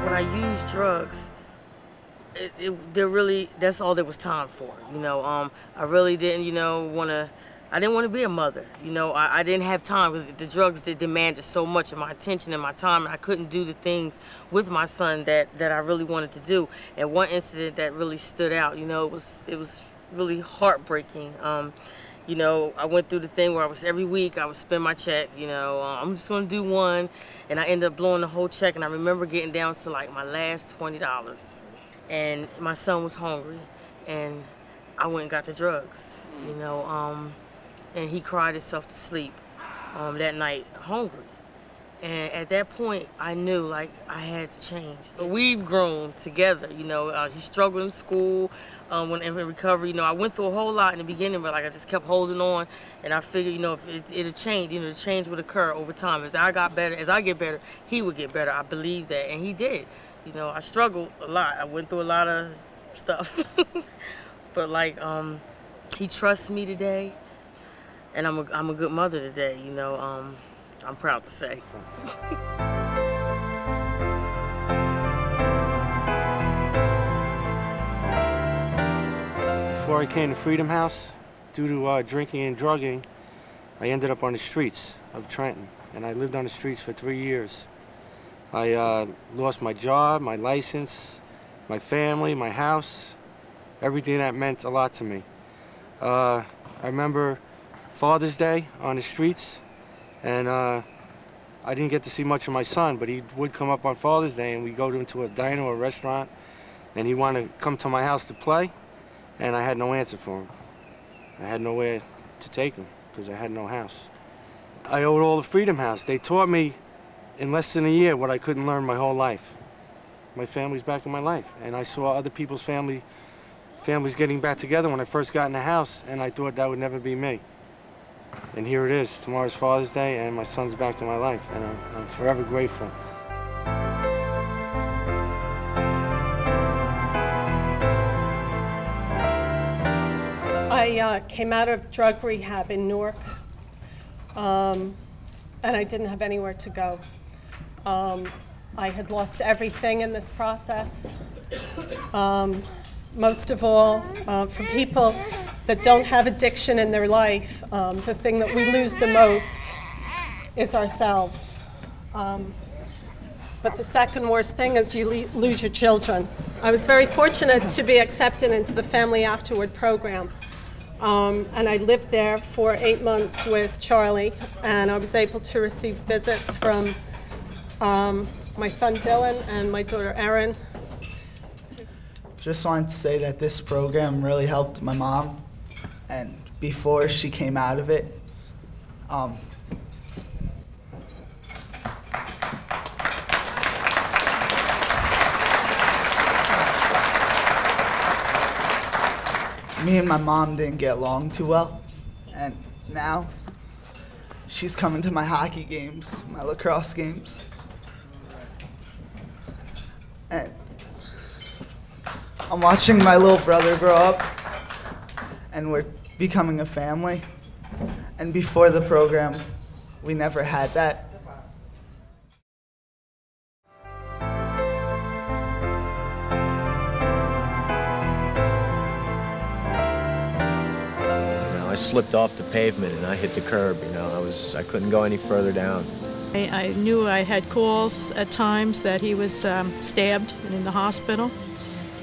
when I used drugs, that's all there was time for. I really didn't, I didn't want to be a mother. I didn't have time because the drugs demanded so much of my attention and my time, and I couldn't do the things with my son that I really wanted to do. And one incident that really stood out, it was really heartbreaking. I went through the thing where every week I would spend my check, I'm just gonna do one, and I ended up blowing the whole check, and I remember getting down to like my last $20. And my son was hungry, and I went and got the drugs, and he cried himself to sleep that night hungry. And at that point, I knew, like, I had to change. We've grown together, he struggled in school, when in recovery, I went through a whole lot in the beginning, but, like, I just kept holding on, and I figured, if it'll change, the change would occur over time. As I get better, he would get better. I believe that, and he did. I struggled a lot. I went through a lot of stuff, but, like, he trusts me today, and I'm a good mother today, I'm proud to say. Before I came to Freedom House, due to drinking and drugging, I ended up on the streets of Trenton, and I lived on the streets for 3 years. I lost my job, my license, my family, my house, everything that meant a lot to me. I remember Father's Day on the streets, and I didn't get to see much of my son, but he would come up on Father's Day, and we'd go into a diner or a restaurant, and he wanted to come to my house to play, and I had no answer for him. I had nowhere to take him because I had no house. I owed all the Freedom House. They taught me in less than a year what I couldn't learn my whole life. My family's back in my life, and I saw other people's families getting back together when I first got in the house, and I thought that would never be me. And here it is. Tomorrow's Father's Day, and my son's back in my life, and I'm forever grateful. I came out of drug rehab in Newark, and I didn't have anywhere to go. I had lost everything in this process. Most of all, for people that don't have addiction in their life, the thing that we lose the most is ourselves. But the second worst thing is you lose your children. I was very fortunate to be accepted into the Family Afterward program. And I lived there for 8 months with Charlie, and I was able to receive visits from my son Dylan and my daughter Erin. Just wanted to say that this program really helped my mom, and before she came out of it, me and my mom didn't get along too well, and now she's coming to my hockey games, my lacrosse games, and I'm watching my little brother grow up, and we're becoming a family, and before the program, we never had that. I slipped off the pavement and I hit the curb, I couldn't go any further down. I knew I had calls at times that he was stabbed and in the hospital,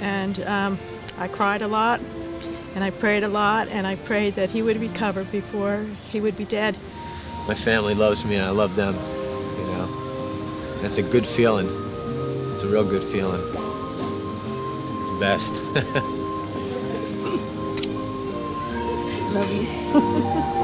and I cried a lot, and I prayed a lot, and I prayed that he would recover before he would be dead. My family loves me and I love them, That's a good feeling. It's a real good feeling. It's the best. Love you.